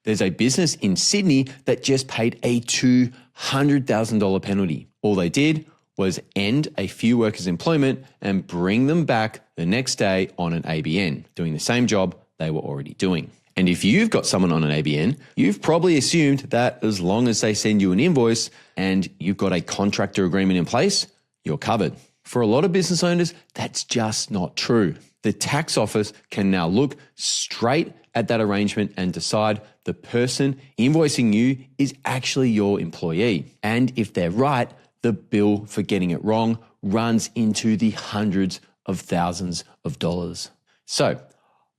There's a business in Sydney that just paid a $200,000 penalty. All they did was end a few workers' employment and bring them back the next day on an ABN, doing the same job they were already doing. And if you've got someone on an ABN, you've probably assumed that as long as they send you an invoice and you've got a contractor agreement in place, you're covered. For a lot of business owners, that's just not true. The tax office can now look straight at that arrangement and decide the person invoicing you is actually your employee. And if they're right, the bill for getting it wrong runs into the hundreds of thousands of dollars. So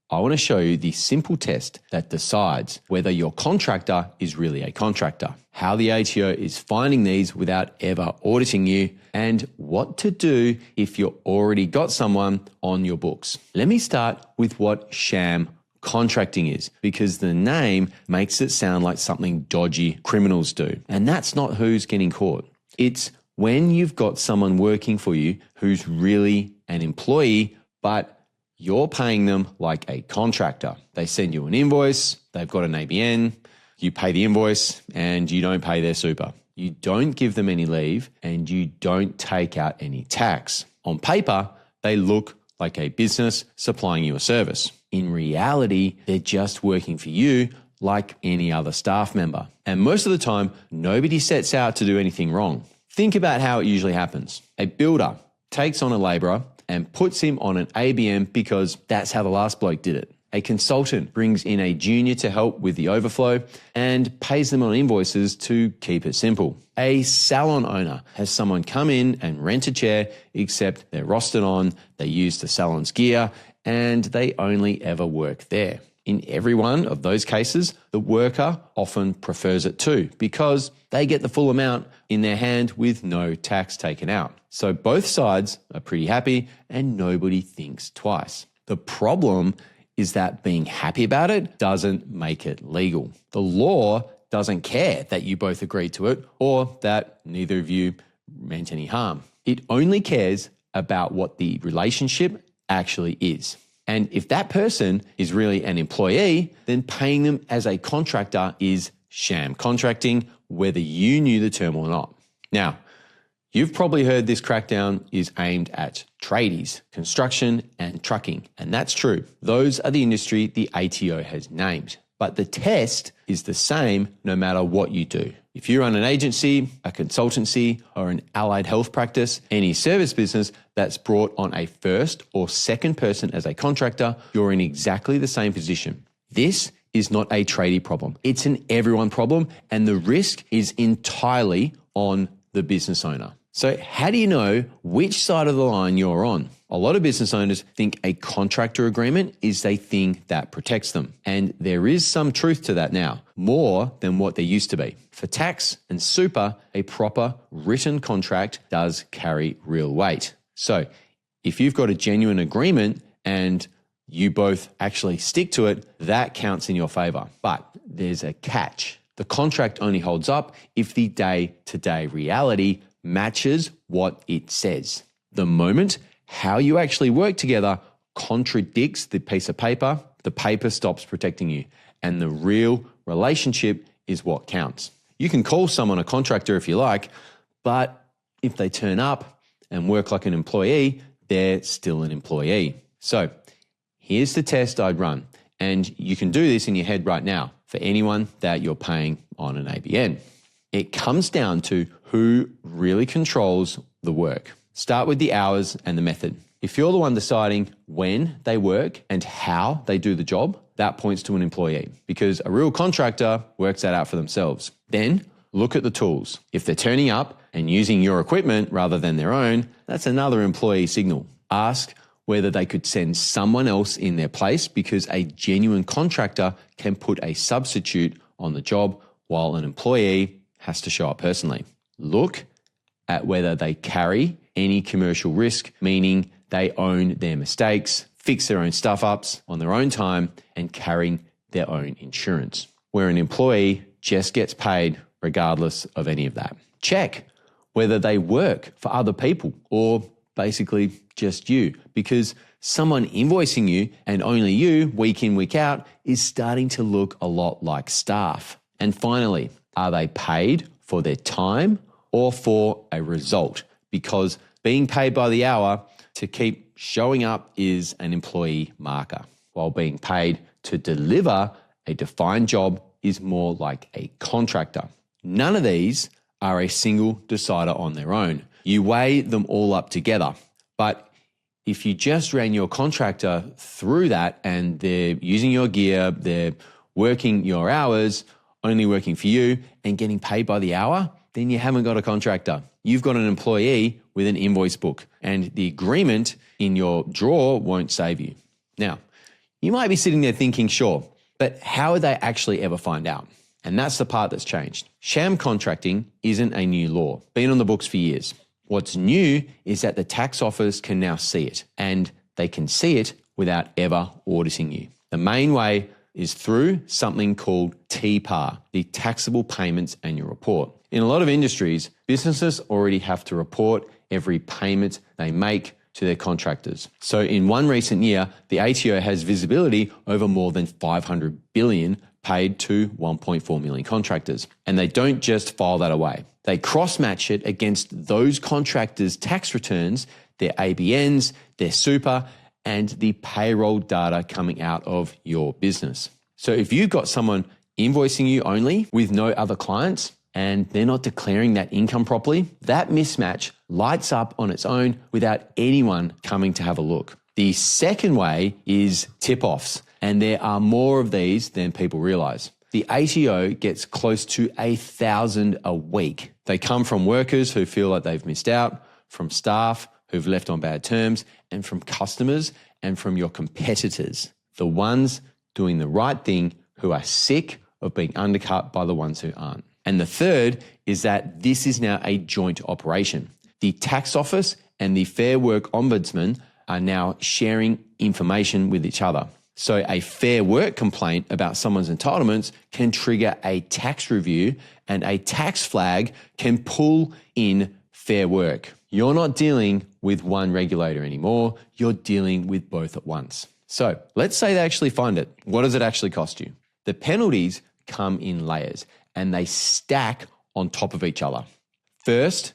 I want to show you the simple test that decides whether your contractor is really a contractor, how the ATO is finding these without ever auditing you, and what to do if you've already got someone on your books. Let me start with what sham contracting is, because the name makes it sound like something dodgy criminals do. And that's not who's getting caught. It's when you've got someone working for you who's really an employee, but you're paying them like a contractor. They send you an invoice, they've got an ABN, you pay the invoice, and you don't pay their super. You don't give them any leave, and you don't take out any tax. On paper, they look like a business supplying you a service. In reality, they're just working for you like any other staff member. And most of the time, nobody sets out to do anything wrong. Think about how it usually happens. A builder takes on a labourer and puts him on an ABM because that's how the last bloke did it. A consultant brings in a junior to help with the overflow and pays them on invoices to keep it simple. A salon owner has someone come in and rent a chair, except they're rostered on, they use the salon's gear, and they only ever work there. In every one of those cases, the worker often prefers it too, because they get the full amount in their hand with no tax taken out. So both sides are pretty happy and nobody thinks twice. The problem is that being happy about it doesn't make it legal. The law doesn't care that you both agreed to it or that neither of you meant any harm. It only cares about what the relationship actually is. And if that person is really an employee, then paying them as a contractor is sham contracting, whether you knew the term or not. Now, you've probably heard this crackdown is aimed at tradies, construction and trucking. And that's true. Those are the industry the ATO has named. But the test is the same no matter what you do. If you run an agency, a consultancy, or an allied health practice, any service business that's brought on a first or second person as a contractor, you're in exactly the same position. This is not a tradie problem. It's an everyone problem, and the risk is entirely on the business owner. So how do you know which side of the line you're on? A lot of business owners think a contractor agreement is a thing that protects them. And there is some truth to that now, more than what there used to be. For tax and super, a proper written contract does carry real weight. So if you've got a genuine agreement and you both actually stick to it, that counts in your favor. But there's a catch. The contract only holds up if the day-to-day reality matches what it says. The moment how you actually work together contradicts the piece of paper, the paper stops protecting you, and the real relationship is what counts. You can call someone a contractor if you like, but if they turn up and work like an employee, they're still an employee. So here's the test I'd run, and you can do this in your head right now for anyone that you're paying on an ABN. It comes down to who really controls the work. Start with the hours and the method. If you're the one deciding when they work and how they do the job, that points to an employee, because a real contractor works that out for themselves. Then look at the tools. If they're turning up and using your equipment rather than their own, that's another employee signal. Ask whether they could send someone else in their place, because a genuine contractor can put a substitute on the job while an employee has to show up personally. Look at whether they carry any commercial risk, meaning they own their mistakes, fix their own stuff-ups on their own time, and carrying their own insurance, where an employee just gets paid regardless of any of that. Check whether they work for other people or basically just you, because someone invoicing you and only you week in, week out is starting to look a lot like staff. And finally, are they paid for their time or for a result? Because being paid by the hour to keep showing up is an employee marker, while being paid to deliver a defined job is more like a contractor. None of these are a single decider on their own. You weigh them all up together. But if you just ran your contractor through that and they're using your gear, they're working your hours, only working for you and getting paid by the hour, then you haven't got a contractor. You've got an employee with an invoice book, and the agreement in your drawer won't save you. Now, you might be sitting there thinking, sure, but how would they actually ever find out? And that's the part that's changed. Sham contracting isn't a new law, been on the books for years. What's new is that the tax office can now see it, and they can see it without ever auditing you. The main way is through something called TPAR, the Taxable Payments Annual Report. In a lot of industries, businesses already have to report every payment they make to their contractors. So in one recent year, the ATO has visibility over more than 500 billion paid to 1.4 million contractors. And they don't just file that away. They cross-match it against those contractors' tax returns, their ABNs, their super, and the payroll data coming out of your business. So if you've got someone invoicing you only with no other clients and they're not declaring that income properly, that mismatch lights up on its own without anyone coming to have a look. The second way is tip-offs, and there are more of these than people realize. The ATO gets close to 1,000 a week. They come from workers who feel like they've missed out, from staff who've left on bad terms, and from customers and from your competitors, the ones doing the right thing who are sick of being undercut by the ones who aren't. And the third is that this is now a joint operation. The tax office and the Fair Work Ombudsman are now sharing information with each other. So a Fair Work complaint about someone's entitlements can trigger a tax review, and a tax flag can pull in Fair Work. You're not dealing with one regulator anymore. You're dealing with both at once. So let's say they actually find it. What does it actually cost you? The penalties come in layers and they stack on top of each other. First,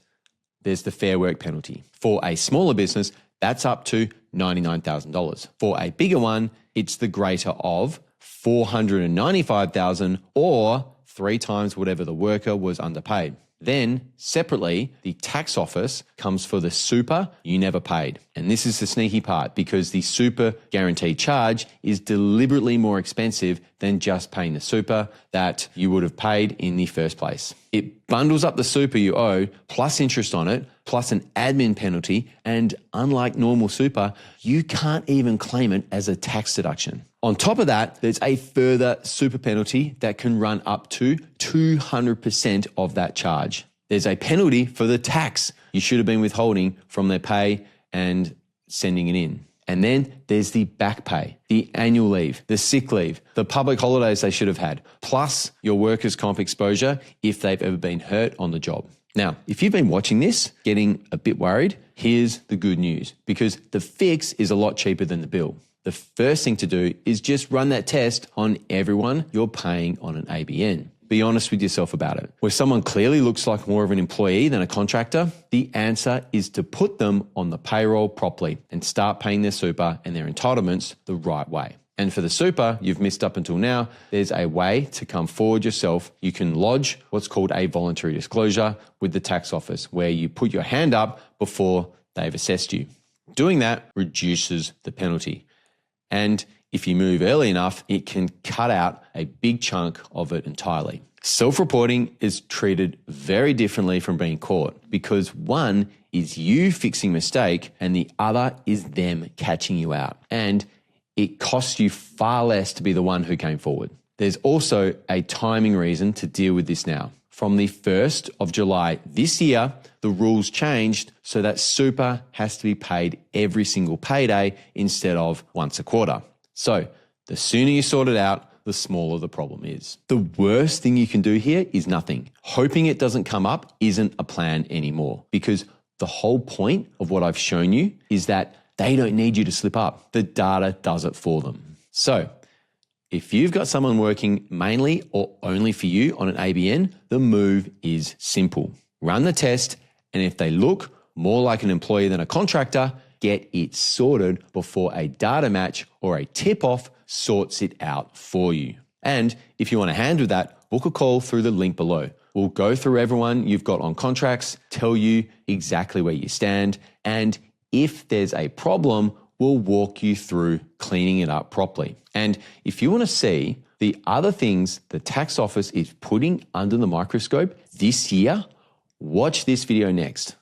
there's the Fair Work penalty. For a smaller business, that's up to $99,000. For a bigger one, it's the greater of $495,000 or 3 times whatever the worker was underpaid. Then, separately, the tax office comes for the super you never paid. And this is the sneaky part, because the super guaranteed charge is deliberately more expensive than just paying the super that you would have paid in the first place. It bundles up the super you owe, plus interest on it, plus an admin penalty, and unlike normal super, you can't even claim it as a tax deduction. On top of that, there's a further super penalty that can run up to 200% of that charge. There's a penalty for the tax you should have been withholding from their pay and sending it in. And then there's the back pay, the annual leave, the sick leave, the public holidays they should have had, plus your workers' comp exposure if they've ever been hurt on the job. Now, if you've been watching this, getting a bit worried, here's the good news, because the fix is a lot cheaper than the bill. The first thing to do is just run that test on everyone you're paying on an ABN. Be honest with yourself about it. Where someone clearly looks like more of an employee than a contractor, the answer is to put them on the payroll properly and start paying their super and their entitlements the right way. And for the super you've missed up until now, there's a way to come forward yourself. You can lodge what's called a voluntary disclosure with the tax office, where you put your hand up before they've assessed you. Doing that reduces the penalty. And if you move early enough, it can cut out a big chunk of it entirely. Self-reporting is treated very differently from being caught, because one is you fixing mistake and the other is them catching you out. And it costs you far less to be the one who came forward. There's also a timing reason to deal with this now. From the 1st of July this year, the rules changed so that super has to be paid every single payday instead of once a quarter. So the sooner you sort it out, the smaller the problem is. The worst thing you can do here is nothing. Hoping it doesn't come up isn't a plan anymore, because The whole point of what I've shown you is that they don't need you to slip up. The data does it for them. So if you've got someone working mainly or only for you on an ABN, the move is simple. Run the test, and if they look more like an employee than a contractor, get it sorted before a data match or a tip-off sorts it out for you. And if you want a hand with that, book a call through the link below. We'll go through everyone you've got on contracts, tell you exactly where you stand, and if there's a problem, we'll walk you through cleaning it up properly. And if you want to see the other things the tax office is putting under the microscope this year, watch this video next.